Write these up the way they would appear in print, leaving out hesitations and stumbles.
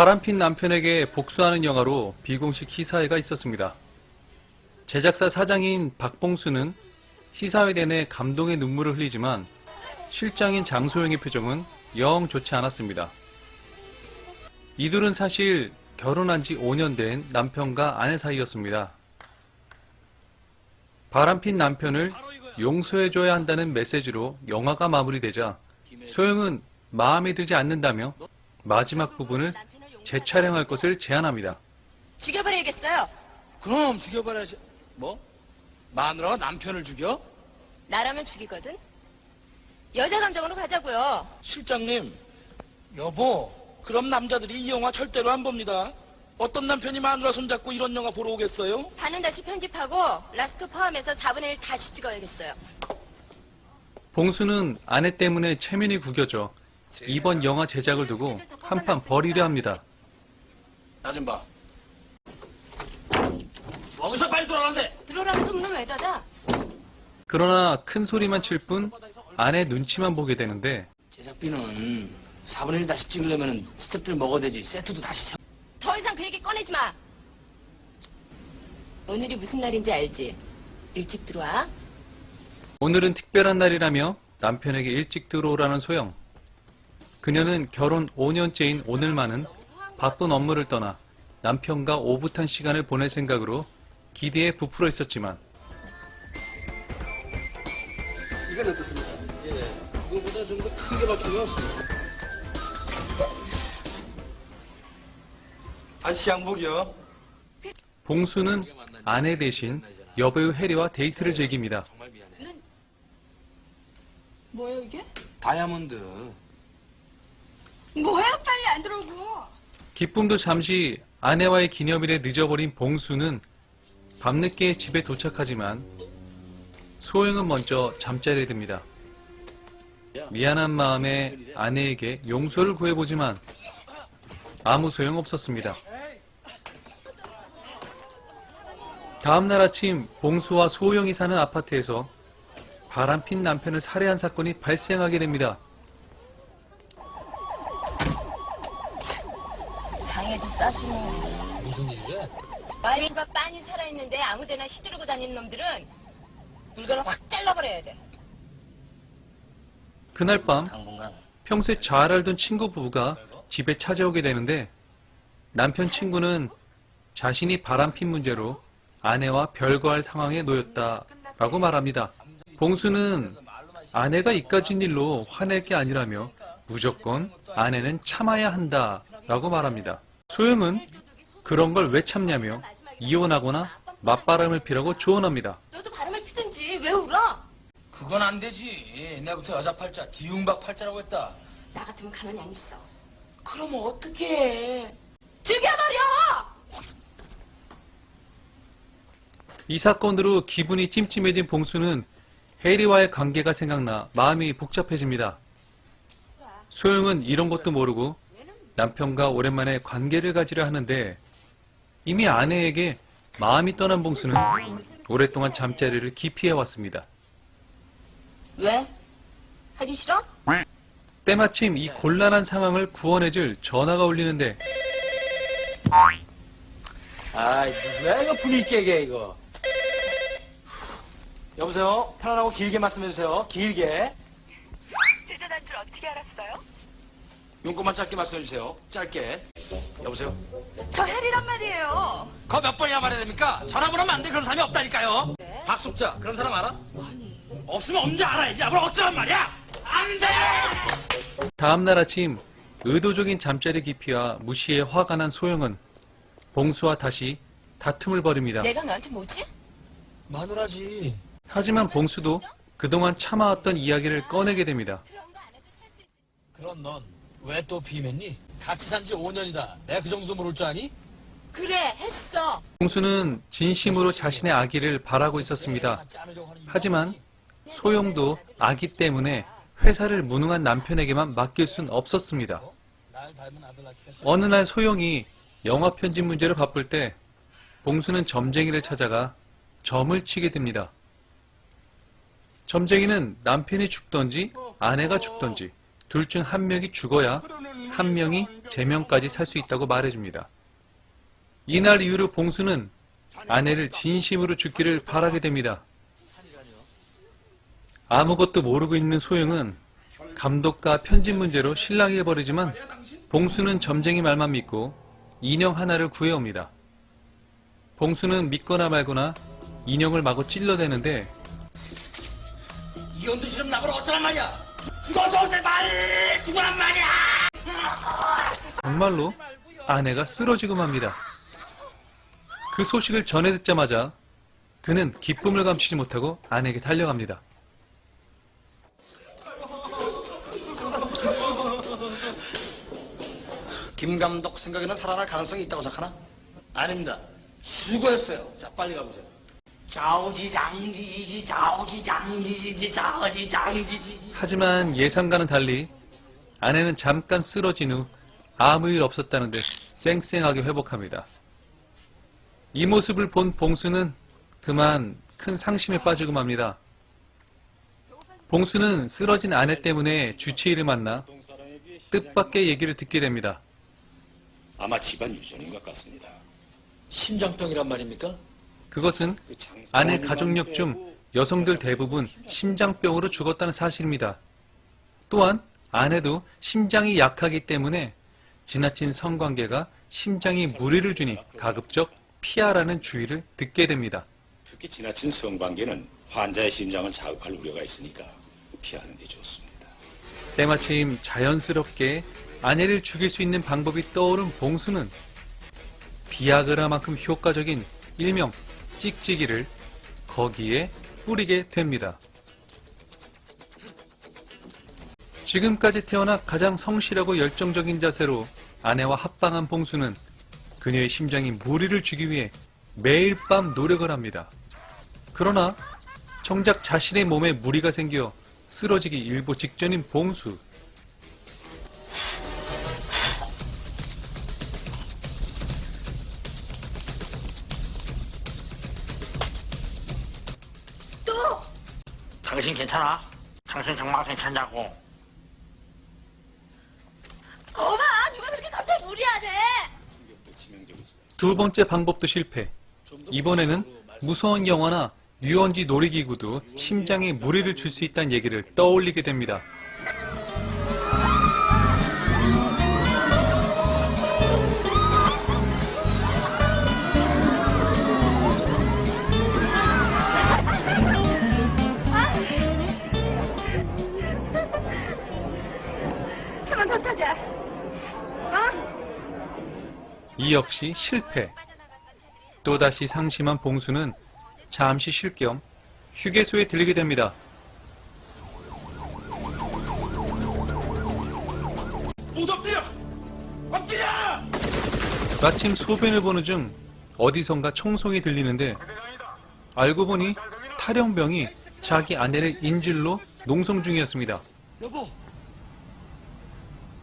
바람핀 남편에게 복수하는 영화로 비공식 시사회가 있었습니다. 제작사 사장인 박봉수는 시사회 내내 감동의 눈물을 흘리지만 실장인 장소영의 표정은 영 좋지 않았습니다. 이둘은 사실 결혼한 지 5년 된 남편과 아내 사이였습니다. 바람핀 남편을 용서해줘야 한다는 메시지로 영화가 마무리되자 소영은 마음에 들지 않는다며 마지막 부분을 재촬영할 것을 제안합니다. 죽여버려야겠어요. 그럼 죽여버려야지. 뭐? 마누라가 남편을 죽여? 나라면 죽이거든. 여자 감정으로 가자고요. 실장님, 여보, 그럼 남자들이 이 영화 절대로 안 봅니다. 어떤 남편이 마누라 손잡고 이런 영화 보러 오겠어요? 반은 다시 편집하고 라스트 포함해서 4분의 1 다시 찍어야겠어요. 봉수는 아내 때문에 체면이 구겨져 이번 영화 제작을 두고 한판 벌이려 합니다. 나 좀 봐. 어디서 빨리 들어가는데? 들어오라는 소문은 왜 닫아? 그러나 큰 소리만 칠 뿐 아내 눈치만 보게 되는데 제작비는 4분의 1 다시 찍으려면 스태프들 먹어야 되지. 세트도 다시 차. 더 이상 그 얘기 꺼내지 마. 오늘이 무슨 날인지 알지? 일찍 들어와. 오늘은 특별한 날이라며 남편에게 일찍 들어오라는 소영. 그녀는 결혼 5년째인 오늘만은 바쁜 업무를 떠나 남편과 오붓한 시간을 보낼 생각으로 기대에 부풀어 있었지만 이건 어떻습니까? 예, 그거보다 좀 더 크게 맞추면 없습니다. 다시 양복이요. 봉수는 아내 대신 여배우 혜리와 데이트를 즐깁니다. 정말 미안해. 뭐예요 이게? 다이아몬드. 뭐예요? 빨리 안 들어오고. 기쁨도 잠시 아내와의 기념일에 늦어버린 봉수는 밤늦게 집에 도착하지만 소영은 먼저 잠자리에 듭니다. 미안한 마음에 아내에게 용서를 구해보지만 아무 소용없었습니다. 다음날 아침 봉수와 소영이 사는 아파트에서 바람핀 남편을 살해한 사건이 발생하게 됩니다. 당해도 싸지 뭐. 무슨 일이야? 와이프가 빤히 살아있는데 아무데나 휘두르고 다니는 놈들은 물건을 확 잘라버려야 돼. 그날 밤 당분간. 평소에 잘 알던 친구 부부가 집에 찾아오게 되는데 남편 친구는 자신이 바람핀 문제로 아내와 별거할 상황에 놓였다라고 말합니다. 봉수는 아내가 이까진 일로 화낼 게 아니라며 무조건 아내는 참아야 한다라고 말합니다. 소영은 그런 걸 왜 참냐며 이혼하거나 맞바람을 피라고 조언합니다. 너도 바람을 피든지 왜 울어? 그건 안 되지. 내부터 여자 팔자, 디웅박 팔자라고 했다. 나 같으면 가만히 안 있어. 그럼 어떡해. 죽여버려! 이 사건으로 기분이 찜찜해진 봉수는 혜리와의 관계가 생각나 마음이 복잡해집니다. 소영은 이런 것도 모르고 남편과 오랜만에 관계를 가지려 하는데 이미 아내에게 마음이 떠난 봉수는 오랫동안 잠자리를 기피해왔습니다. 왜? 하기 싫어? 때마침 이 곤란한 상황을 구원해줄 전화가 울리는데 아이, 누구야 이거 분위기 깨게 이거. 여보세요? 편안하고 길게 말씀해주세요. 길게. 대전한 줄 어떻게 알았어요? 용건만 짧게 말씀해주세요. 짧게. 여보세요? 저 혜리란 말이에요. 그거 몇 번이나 말해야 됩니까? 전화번호면 안 돼. 그런 사람이 없다니까요. 네? 박숙자 그런 사람 알아? 없으면 없는지 알아야지. 뭘 어쩌란 말이야? 안 돼! 다음날 아침 의도적인 잠자리 기피와 무시에 화가 난 소영은 봉수와 다시 다툼을 벌입니다. 내가 너한테 뭐지? 마누라지. 하지만 봉수도 그동안 참아왔던 이야기를 꺼내게 됩니다. 그런 거 안 해도 살 수 있어. 그럼 넌 왜 또 비맸니? 같이 산 지 5년이다. 내가 그 정도 모를 줄 아니? 그래, 했어. 봉수는 진심으로 자신의 아기를 바라고 있었습니다. 하지만 소영도 아기 때문에 회사를 무능한 남편에게만 맡길 순 없었습니다. 날 닮은 아들 낳기 위해서 어느 날 소영이 영화 편집 문제로 바쁠 때 봉수는 점쟁이를 찾아가 점을 치게 됩니다. 점쟁이는 남편이 죽던지 아내가 죽던지 둘 중 한 명이 죽어야 한 명이 제명까지 살 수 있다고 말해줍니다. 이날 이후로 봉수는 아내를 진심으로 죽기를 바라게 됩니다. 아무것도 모르고 있는 소영은 감독과 편집 문제로 실랑이를 벌이지만 봉수는 점쟁이 말만 믿고 인형 하나를 구해옵니다. 봉수는 믿거나 말거나 인형을 마구 찔러대는데 이혼도 싫으면 나보러 어쩌란 말이야. 죽어서 제발 죽어란 말이야. 정말로 아내가 쓰러지고 맙니다. 그 소식을 전해 듣자마자 그는 기쁨을 감추지 못하고 아내에게 달려갑니다. 김 감독 생각에는 살아날 가능성이 있다고 생각하나? 아닙니다. 수고했어요. 자, 빨리 가보세요. 자오지장지지지 자오지장지지지 자오지장지지지. 하지만 예상과는 달리 아내는 잠깐 쓰러진 후 아무 일 없었다는데 쌩쌩하게 회복합니다. 이 모습을 본 봉수는 그만 큰 상심에 빠지고 맙니다. 봉수는 쓰러진 아내 때문에 주치의를 만나 뜻밖의 얘기를 듣게 됩니다. 아마 집안 유전인 것 같습니다. 심장병이란 말입니까? 그것은 아내 가족력 중 여성들 대부분 심장병으로 죽었다는 사실입니다. 또한 아내도 심장이 약하기 때문에 지나친 성관계가 심장에 무리를 주니 가급적 피하라는 주의를 듣게 됩니다. 특히 지나친 성관계는 환자의 심장을 자극할 우려가 있으니까 피하는 게 좋습니다. 때마침 자연스럽게 아내를 죽일 수 있는 방법이 떠오른 봉수는 비아그라만큼 효과적인 일명 찍찍이를 거기에 뿌리게 됩니다. 지금까지 태어나 가장 성실하고 열정적인 자세로 아내와 합방한 봉수는 그녀의 심장에 무리를 주기 위해 매일 밤 노력을 합니다. 그러나 정작 자신의 몸에 무리가 생겨 쓰러지기 일보 직전인 봉수. 또 당신 괜찮아? 당신 정말 괜찮냐고. 거봐 누가 그렇게 갑자기 무리하대. 두 번째 방법도 실패. 이번에는 무서운 영화나 유원지 놀이기구도 심장에 무리를 줄 수 있다는 얘기를 떠올리게 됩니다. 그만 더 타자. 이 역시 실패. 또다시 상심한 봉수는 잠시 쉴 겸 휴게소에 들리게 됩니다. 모두 엎드려! 엎드려! 마침 소변을 보는 중 어디선가 총성이 들리는데 알고 보니 탈영병이 자기 아내를 인질로 농성 중이었습니다. 여보,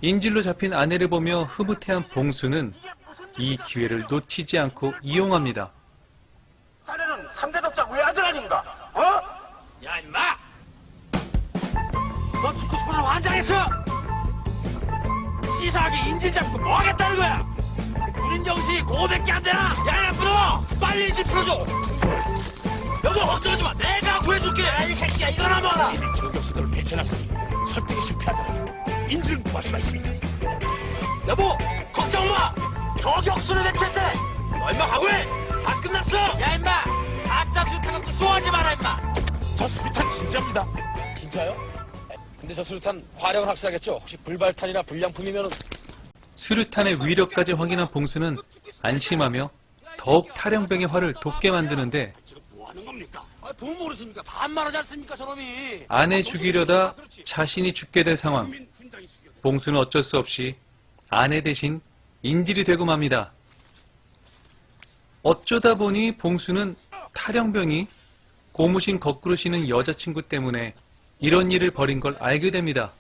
인질로 잡힌 아내를 보며 흐뭇해한 봉수는 이 기회를 놓치지 않고 이용합니다. 자네는 3대 덕자 외아들 아닌가? 어? 야, 임마! 너 죽고 싶어서 환장했어! 시사하게 인질 잡고 뭐 하겠다는 거야? 군인 정신이 그거밖에 안 되나? 야, 풀어! 빨리 인질 풀어줘! 여보, 걱정하지 마! 내가 구해줄게! 야, 이 새끼야, 이거나 먹어라! 이미 저격수들을 배치해놨으니 설득에 실패하더라도 인질은 구할 수가 있습니다. 여보, 걱정 마! 저격수를 대체했대! 너 임마 각오해! 다 끝났어! 야, 임마! 가짜 수류탄 갖고 쇼하지 마라, 임마! 저 수류탄 진짜입니다. 진짜요? 근데 저 수류탄 화력은 확실하겠죠? 혹시 불발탄이나 불량품이면 수류탄의 위력까지 확인한 봉수는 안심하며 더욱 탈영병의 화를 돋게 만드는데 뭐 하는 겁니까? 돈 모르십니까? 반말하지 않습니까, 저놈이? 아내 죽이려다 자신이 죽게 될 상황. 봉수는 어쩔 수 없이 아내 대신 인질이 되고 맙니다. 어쩌다 보니 봉수는 탈영병이 고무신 거꾸로 쉬는 여자친구 때문에 이런 일을 벌인 걸 알게 됩니다.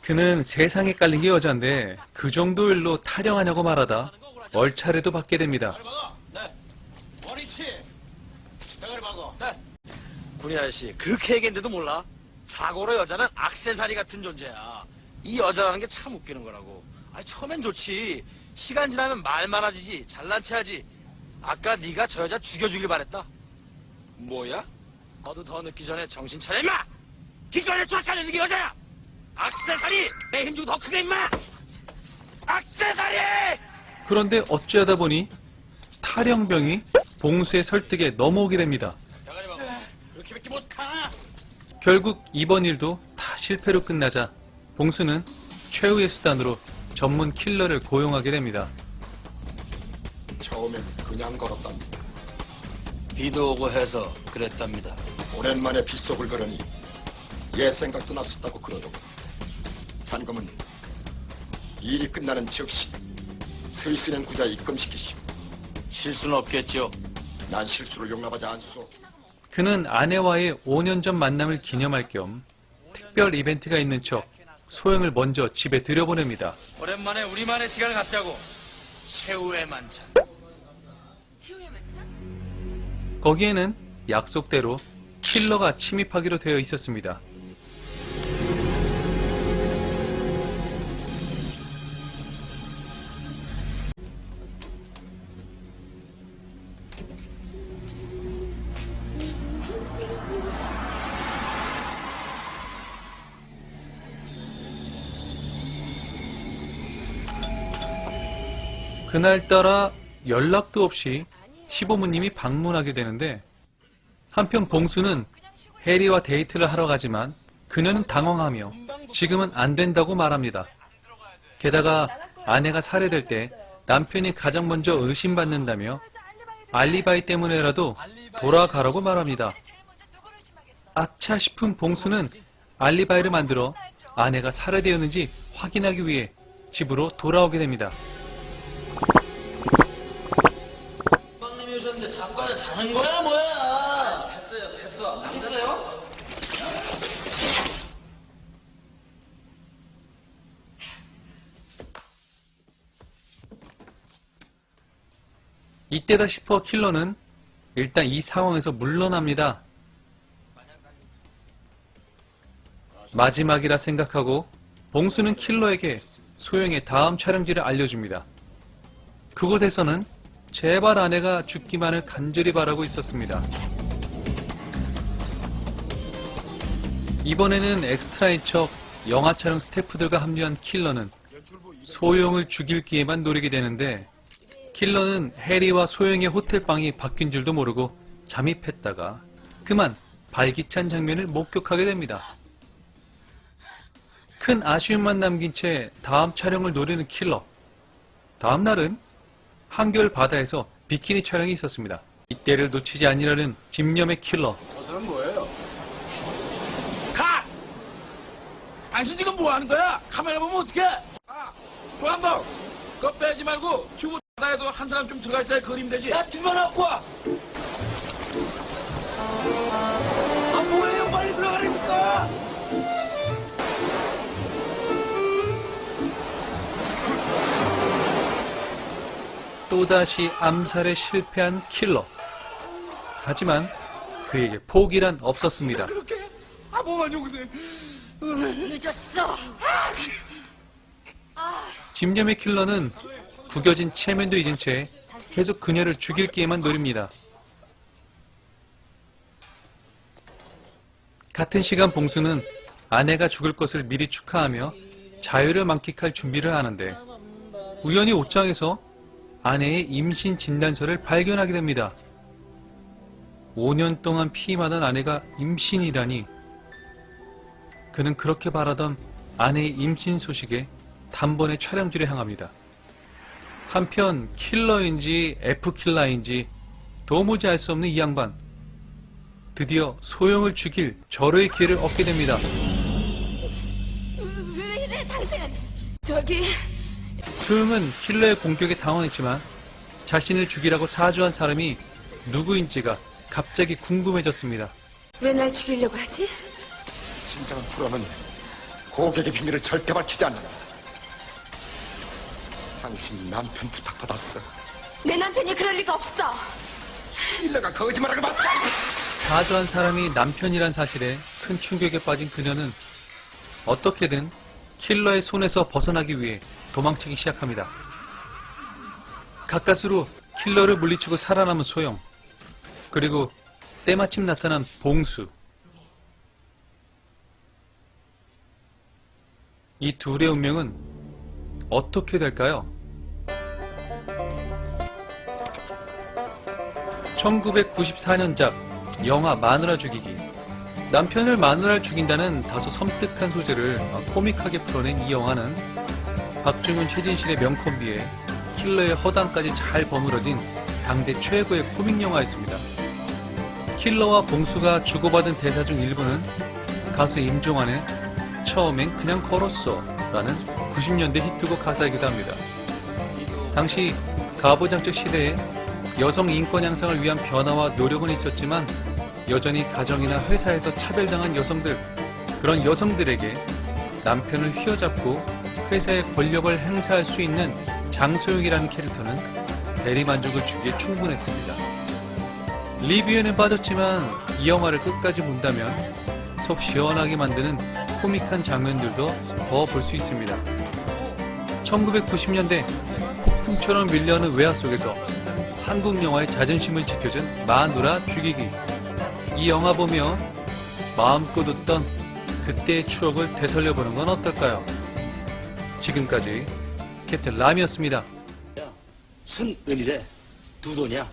그는 세상에 깔린 게 여잔데 그 정도 일로 탈영하냐고 말하다 얼차례도 받게 됩니다. 네. 머리치! 대가리 박어. 네. 군인 아저씨, 그렇게 얘기했는데도 몰라? 자고로 여자는 액세서리 같은 존재야. 이 여자라는 게 참 웃기는 거라고. 아니, 처음엔 좋지. 시간 지나면 말 많아지지. 잘난 체하지. 아까 네가 저 여자 죽여주길 바랬다. 뭐야? 너도 더 늦기 전에 정신 차려, 임마! 기권에 쫓아가는 게 여자야! 액세서리! 내 힘 주고 더 크게, 임마! 액세서리! 그런데 어찌하다 보니 탈영병이 봉수의 설득에 넘어오게 됩니다. 대가리 봐. 이렇게밖에 못하! 결국 이번 일도 다 실패로 끝나자 봉수는 최후의 수단으로 전문 킬러를 고용하게 됩니다. 처음엔 그냥 걸었답니다. 비도 오고 해서 그랬답니다. 오랜만에 빗속을 걸으니 옛 생각도 났었다고 그러더군. 잔금은 일이 끝나는 즉시 스위스는 구좌에 입금시키시오. 실수는 없겠죠. 난 실수를 용납하지 않소. 그는 아내와의 5년 전 만남을 기념할 겸 특별 이벤트가 있는 척 소영을 먼저 집에 들여보냅니다. 오랜만에 우리만의 시간을 갖자고. 최후의 만찬. 최후의 만찬? 거기에는 약속대로 킬러가 침입하기로 되어 있었습니다. 그날따라 연락도 없이 시부모님이 방문하게 되는데 한편 봉수는 해리와 데이트를 하러 가지만 그녀는 당황하며 지금은 안 된다고 말합니다. 게다가 아내가 살해될 때 남편이 가장 먼저 의심받는다며 알리바이 때문에라도 돌아가라고 말합니다. 아차 싶은 봉수는 알리바이를 만들어 아내가 살해되었는지 확인하기 위해 집으로 돌아오게 됩니다. 빵님이 오셨는데 잠깐 자는 거야 뭐야? 됐어요. 됐어요? 이때다 싶어 킬러는 일단 이 상황에서 물러납니다. 마지막이라 생각하고 봉수는 킬러에게 소영의 다음 촬영지를 알려줍니다. 그곳에서는 제발 아내가 죽기만을 간절히 바라고 있었습니다. 이번에는 엑스트라인 척 영화 촬영 스태프들과 합류한 킬러는 소영을 죽일 기회만 노리게 되는데 킬러는 해리와 소영의 호텔방이 바뀐 줄도 모르고 잠입했다가 그만 발기찬 장면을 목격하게 됩니다. 큰 아쉬움만 남긴 채 다음 촬영을 노리는 킬러. 다음 날은 한겨울 바다에서 비키니 촬영이 있었습니다. 이때를 놓치지 않으려는 집념의 킬러. 저사람 뭐예요? 가! 당신 지금 뭐 하는 거야? 카메라 보면 어떡해? 조한봉! 그거 빼지 말고 튜브 바다에도 한 사람 좀 들어갈 때 그림 되지? 야, 튜브 하나 갖고 와! 뭐예요? 빨리 들어가라니까! 또다시 암살에 실패한 킬러. 하지만 그에게 포기란 없었습니다. 뭐만 요구세. 늦었어. 집념의 킬러는 구겨진 체면도 잊은 채 계속 그녀를 죽일 기회만 노립니다. 같은 시간 봉수는 아내가 죽을 것을 미리 축하하며 자유를 만끽할 준비를 하는데 우연히 옷장에서 아내의 임신 진단서를 발견하게 됩니다. 5년 동안 피임하던 아내가 임신이라니. 그는 그렇게 바라던 아내의 임신 소식에 단번에 촬영지를 향합니다. 한편 킬러인지 F킬러인지 도무지 알 수 없는 이 양반. 드디어 소영을 죽일 절호의 기회를 얻게 됩니다. 왜 이래 당신? 저기 소영은 킬러의 공격에 당황했지만 자신을 죽이라고 사주한 사람이 누구인지가 갑자기 궁금해졌습니다. 왜 날 죽이려고 하지? 진정한 프로는 고객의 비밀을 절대 밝히지 않는다. 당신 남편 부탁받았어. 내 남편이 그럴 리가 없어. 킬러가 거짓말하는 거 맞지? 가조한 사람이 남편이란 사실에 큰 충격에 빠진 그녀는 어떻게든 킬러의 손에서 벗어나기 위해 도망치기 시작합니다. 가까스로 킬러를 물리치고 살아남은 소영, 그리고 때마침 나타난 봉수. 이 둘의 운명은 어떻게 될까요? 1994년작 영화 마누라 죽이기. 남편을 마누라를 죽인다는 다소 섬뜩한 소재를 코믹하게 풀어낸 이 영화는 박중훈, 최진실의 명콤비에 킬러의 허당까지 잘 버무러진 당대 최고의 코믹 영화였습니다. 킬러와 봉수가 주고받은 대사 중 일부는 가수 임종환의 처음엔 그냥 걸었어 라는 90년대 히트곡 가사이기도 합니다. 당시 가부장적 시대에 여성 인권 향상을 위한 변화와 노력은 있었지만 여전히 가정이나 회사에서 차별당한 여성들, 그런 여성들에게 남편을 휘어잡고 회사의 권력을 행사할 수 있는 장소영이라는 캐릭터는 대리만족을 주기에 충분했습니다. 리뷰에는 빠졌지만 이 영화를 끝까지 본다면 속 시원하게 만드는 코믹한 장면들도 더 볼 수 있습니다. 1990년대 폭풍처럼 밀려오는 외화 속에서 한국 영화의 자존심을 지켜준 마누라 죽이기. 이 영화 보며 마음껏 웃던 그때의 추억을 되살려보는 건 어떨까요? 지금까지 캡틴 람이었습니다. 순 은이래. 두 돈이야.